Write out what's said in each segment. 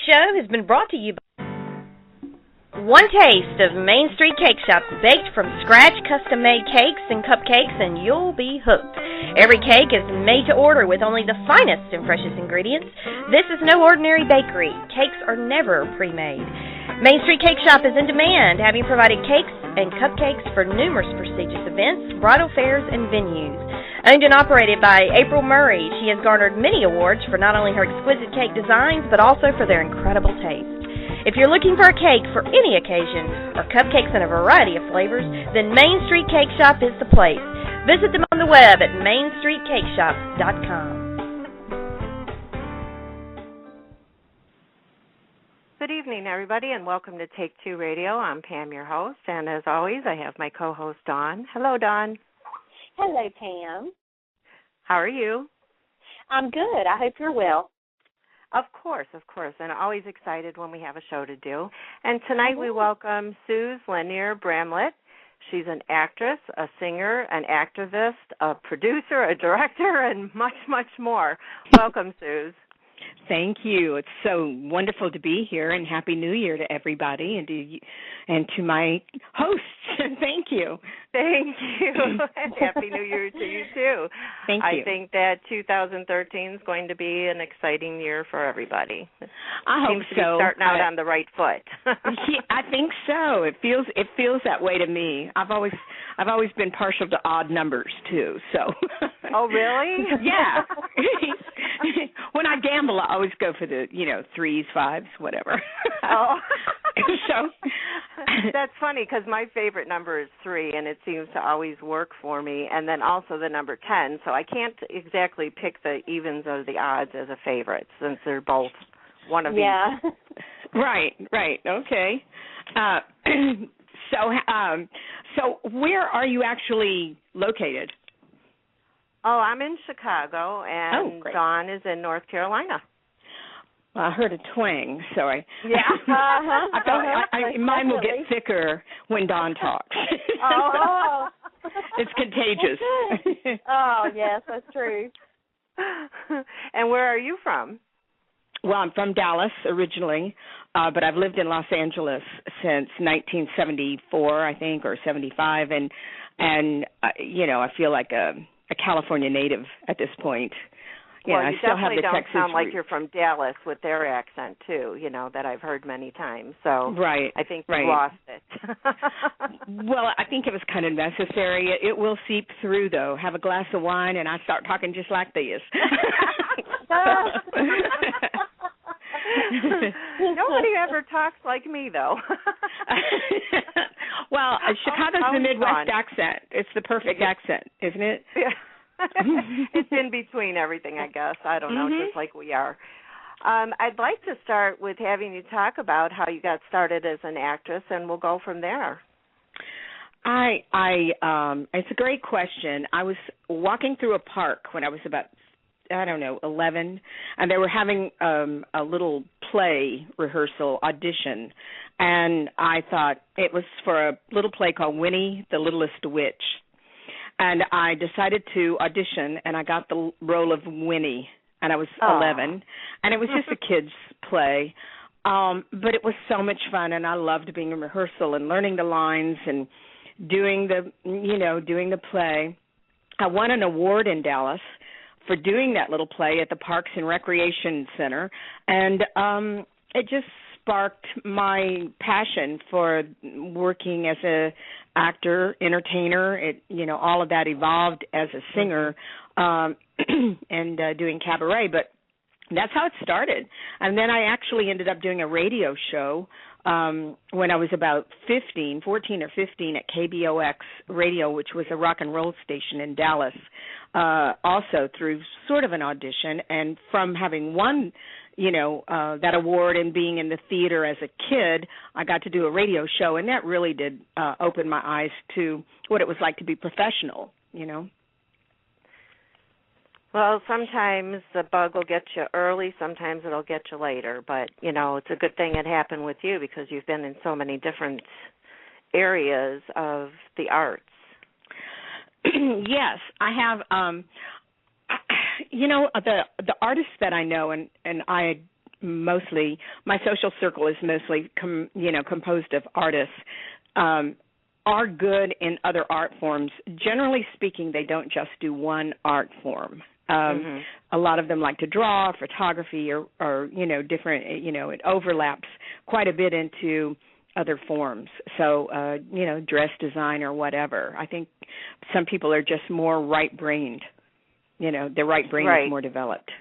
show has been brought to you by One Taste of Main Street Cake Shop, baked from scratch, custom-made cakes and cupcakes, and you'll be hooked. Every cake is made to order with only the finest and freshest ingredients. This is no ordinary bakery. Cakes are never pre-made. Main Street Cake Shop is in demand, having provided cakes and cupcakes for numerous prestigious events, bridal fairs, and venues. Owned and operated by April Murray, she has garnered many awards for not only her exquisite cake designs, but also for their incredible taste. If you're looking for a cake for any occasion, or cupcakes in a variety of flavors, then Main Street Cake Shop is the place. Visit them on the web at mainstreetcakeshop.com. Good evening, everybody, and welcome to Take Two Radio. I'm Pam, your host, and as always, I have my co-host, Dawn. Hello, Dawn. Hello, Pam. How are you? I'm good. I hope you're well. Of course, and always excited when we have a show to do. And tonight we welcome Suze Lanier-Bramlett. She's an actress, a singer, an activist, a producer, a director, and much, much more. Welcome, Suze. Thank you. It's so wonderful to be here, and Happy New Year to everybody and to my hosts. Thank you. Thank you. And Happy New Year to you, too. Thank you. I think that 2013 is going to be an exciting year for everybody. I hope Seems to so. be starting out on the right foot. I think so. It feels that way to me. I've always been partial to odd numbers too. So. Oh, really? Yeah. When I gamble, I always go for the 3s, 5s, whatever. Oh. So that's funny because my favorite number is 3, and it seems to always work for me. And then also the number 10. So I can't exactly pick the evens or the odds as a favorite since they're both one of each. Right. Okay. So where are you actually located? Oh, I'm in Chicago, and Dawn is in North Carolina. Well, I heard a twang, so I I thought mine will get thicker when Dawn talks. Oh, it's contagious. Oh, yes, that's true. And where are you from? Well, I'm from Dallas originally, but I've lived in Los Angeles since 1974, I think, or 75, and I feel like a California native at this point. Well, I you still have definitely the don't Texas sound like roots. you're from Dallas with their accent too. That I've heard many times. So right, I think you lost it. Well, I think it was kind of necessary. It will seep through, though. Have a glass of wine, and I start talking just like this. Nobody ever talks like me, though. Well, Chicago's the Midwest accent. It's the perfect accent, isn't it? Yeah. It's in between everything, I guess. I don't know, just like we are. I'd like to start with having you talk about how you got started as an actress, and we'll go from there. It's a great question. I was walking through a park when I was about 11, and they were having a little play rehearsal audition, and I thought it was for a little play called Winnie the Littlest Witch, and I decided to audition, and I got the role of Winnie, and I was 11, and it was just a kid's play, but it was so much fun, and I loved being in rehearsal and learning the lines and doing the play. I won an award in Dallas for doing that little play at the Parks and Recreation Center, and it just sparked my passion for working as a actor, entertainer. All of that evolved as a singer and doing cabaret, but that's how it started. And then I actually ended up doing a radio show when I was about 14 or 15 at KBOX Radio, which was a rock and roll station in Dallas, also through sort of an audition. And from having won, that award and being in the theater as a kid, I got to do a radio show, and that really did open my eyes to what it was like to be professional, Well, sometimes the bug will get you early, sometimes it'll get you later. But, it's a good thing it happened with you because you've been in so many different areas of the arts. Yes, I have. The artists that I know, and I mostly, my social circle is mostly, composed of artists, are good in other art forms. Generally speaking, they don't just do one art form. A lot of them like to draw, photography, or different, it overlaps quite a bit into other forms. So, dress design or whatever. I think some people are just more right-brained. Their right brain is more developed.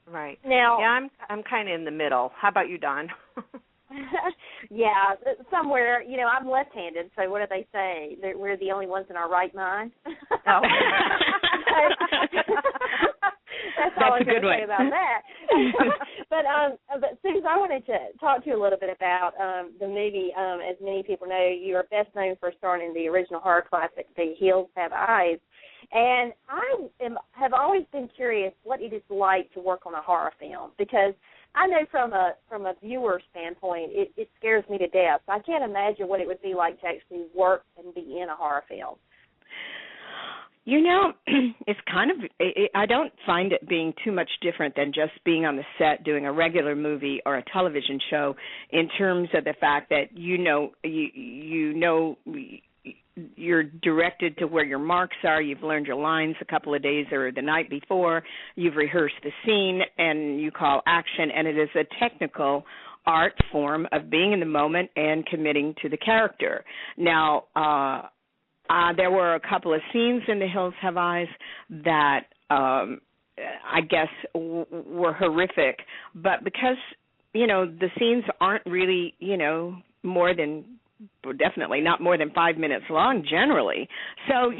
Right. Now, yeah, I'm kind of in the middle. How about you, Dawn? yeah, somewhere, I'm left-handed, so what do they say? We're the only ones in our right mind? Oh. That's all I'm going to say about that. But Suze, I wanted to talk to you a little bit about the movie. As many people know, you are best known for starring in the original horror classic, The Hills Have Eyes. And I have always been curious what it is like to work on a horror film, because I know from a viewer standpoint, it scares me to death. So I can't imagine what it would be like to actually work and be in a horror film. It's kind of, I don't find it being too much different than just being on the set doing a regular movie or a television show, in terms of the fact that you're directed to where your marks are. You've learned your lines a couple of days or the night before. You've rehearsed the scene, and you call action, and it is a technical art form of being in the moment and committing to the character. Now, there were a couple of scenes in The Hills Have Eyes that I guess were horrific, but because, the scenes aren't really, definitely not more than 5 minutes long generally. So,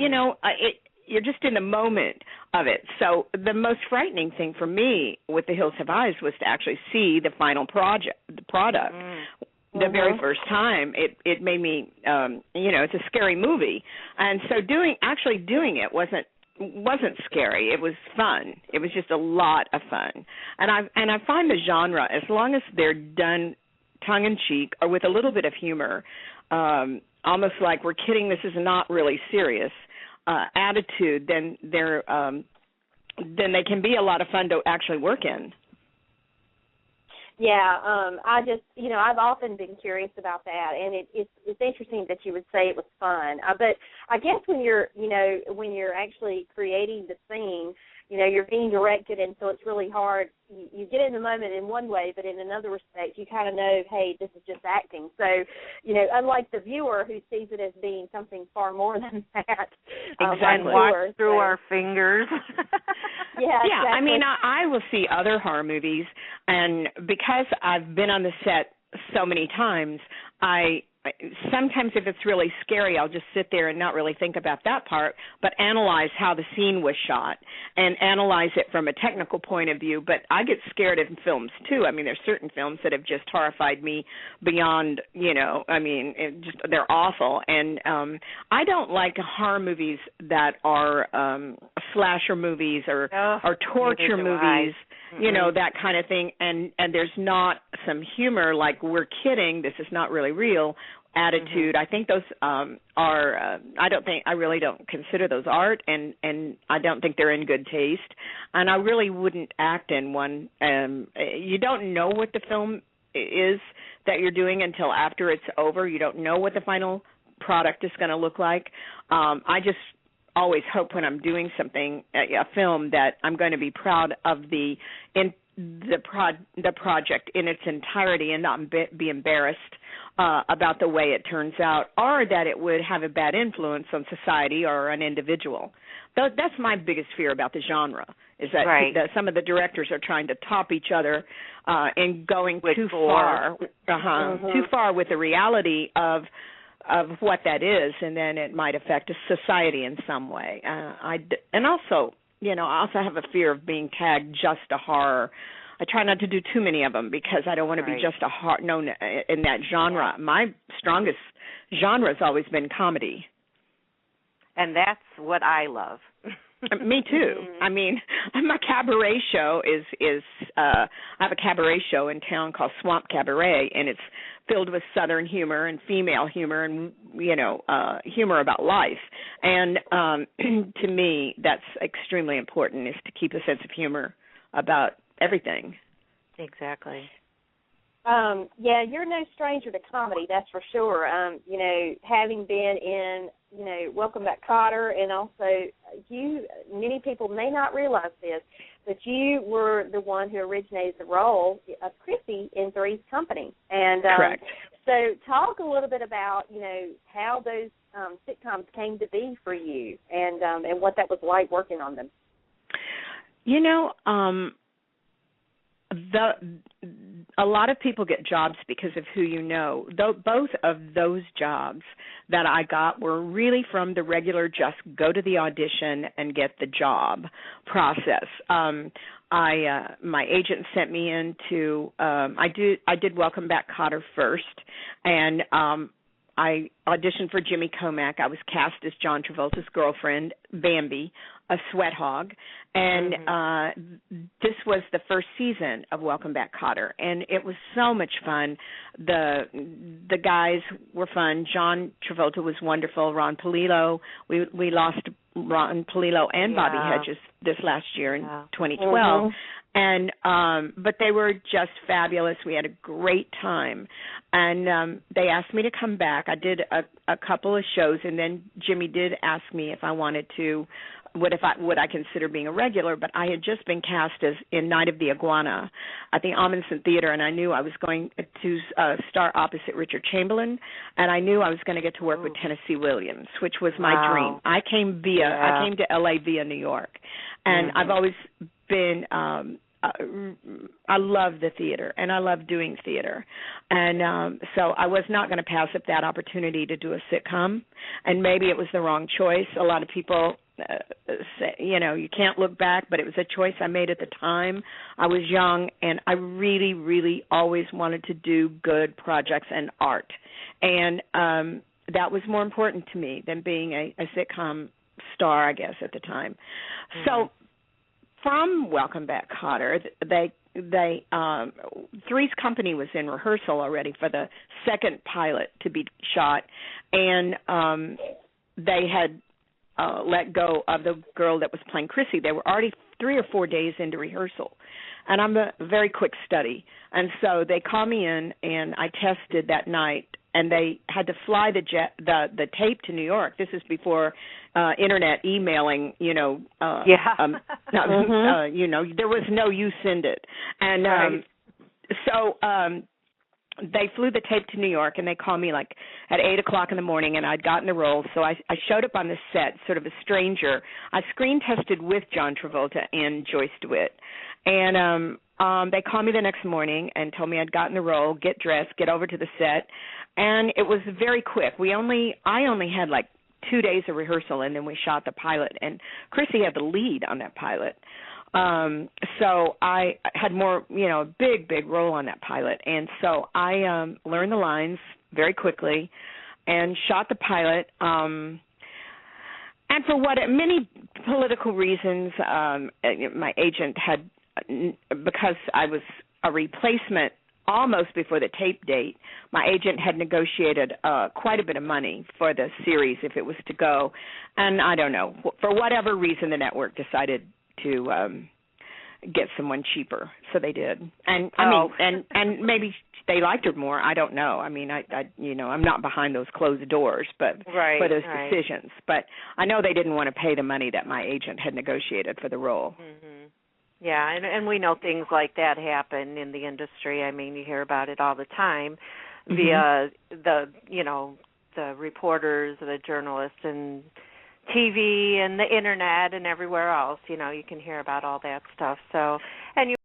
you're just in the moment of it. So the most frightening thing for me with The Hills Have Eyes was to actually see the final product. The very first time, it made me, it's a scary movie, and so doing it wasn't scary. It was fun. It was just a lot of fun, and I find the genre, as long as they're done tongue in cheek or with a little bit of humor, almost like we're kidding, this is not really serious attitude, then they can be a lot of fun to actually work in. Yeah, I just, I've often been curious about that, and it's interesting that you would say it was fun. But I guess when you're actually creating the scene, you're being directed, and so it's really hard. You get in the moment in one way, but in another respect, you kind of know, hey, this is just acting. So, unlike the viewer who sees it as being something far more than that. Exactly. And watch through our fingers. Yeah, exactly. I mean, I will see other horror movies, and because I've been on the set so many times, sometimes if it's really scary, I'll just sit there and not really think about that part, but analyze how the scene was shot and analyze it from a technical point of view. But I get scared in films, too. I mean, there's certain films that have just horrified me beyond, they're awful. And I don't like horror movies that are slasher movies or torture movies, that kind of thing. And there's not some humor like, we're kidding, this is not really real attitude. I think those I really don't consider those art, and I don't think they're in good taste, and I really wouldn't act in one. You don't know what the film is that you're doing until after it's over. You don't know what the final product is going to look like. I just always hope when I'm doing something, a film, that I'm going to be proud of the project in its entirety and not be embarrassed about the way it turns out, or that it would have a bad influence on society or an individual. That's my biggest fear about the genre, is that some of the directors are trying to top each other and going too far with the reality of what that is, and then it might affect a society in some way. I also have a fear of being tagged just a horror. I try not to do too many of them because I don't want to be just a horror known in that genre. My strongest genre has always been comedy. And that's what I love. Me too. I mean, my cabaret show is I have a cabaret show in town called Swamp-Caberet, and it's filled with Southern humor and female humor and, humor about life. And to me, that's extremely important, is to keep a sense of humor about everything. Exactly. Yeah, you're no stranger to comedy, that's for sure. You know, having been in, you know, Welcome Back, Kotter, and also many people may not realize this, but you were the one who originated the role of Chrissy in Three's Company. And correct. So talk a little bit about, you know, how those sitcoms came to be for you, and what that was like working on them. You know, a lot of people get jobs because of who you know. Both of those jobs that I got were really from the regular just go to the audition and get the job process. My agent sent me into I did Welcome Back, Kotter first, and I auditioned for Jimmy Comack. I was cast as John Travolta's girlfriend, Bambi, a sweat hog, and this was the first season of Welcome Back, Kotter, and it was so much fun. The guys were fun. John Travolta was wonderful. Ron Polillo, we lost Ron Polillo and Bobby Hedges this last year in 2012. And but they were just fabulous. We had a great time, and they asked me to come back. I did a couple of shows, and then Jimmy did ask me if I wanted to, would I consider being a regular. But I had just been cast as in Night of the Iguana at the Amundsen Theater, and I knew I was going to star opposite Richard Chamberlain, and I knew I was going to get to work with Tennessee Williams, which was my dream. I came to L.A. via New York, and I've always been. I love the theater, and I love doing theater. And so I was not going to pass up that opportunity to do a sitcom, and maybe it was the wrong choice. A lot of people say, you know, you can't look back, but it was a choice I made at the time. I was young, and I really, really always wanted to do good projects and art. And that was more important to me than being a sitcom star, I guess, at the time. So from Welcome Back, Kotter, Three's Company was in rehearsal already for the second pilot to be shot, and they had let go of the girl that was playing Chrissy. They were already 3 or 4 days into rehearsal, and I'm a very quick study, and so they called me in, and I tested that night, and they had to fly the tape to New York. This is before internet emailing, you know. You know, there was no you send it. And so they flew the tape to New York, and they called me like at 8 o'clock in the morning, and I'd gotten the role. So I showed up on the set, sort of a stranger. I screen tested with John Travolta and Joyce DeWitt. And they called me the next morning and told me I'd gotten the role, get dressed, get over to the set. And it was very quick. I only had like 2 days of rehearsal, and then we shot the pilot. And Chrissy had the lead on that pilot. So I had more, you know, a big role on that pilot. And so I learned the lines very quickly and shot the pilot. And for many political reasons, my agent had, because I was a replacement almost before the tape date, my agent had negotiated quite a bit of money for the series if it was to go. And I don't know, for whatever reason, the network decided to get someone cheaper, so they did. And I mean, and maybe they liked her more. I don't know. I mean, I you know, I'm not behind those closed doors, but for those decisions. But I know they didn't want to pay the money that my agent had negotiated for the role. Yeah, and we know things like that happen in the industry. I mean, you hear about it all the time via the, you know, the reporters, the journalists, and TV and the internet and everywhere else. You know, you can hear about all that stuff. So, and you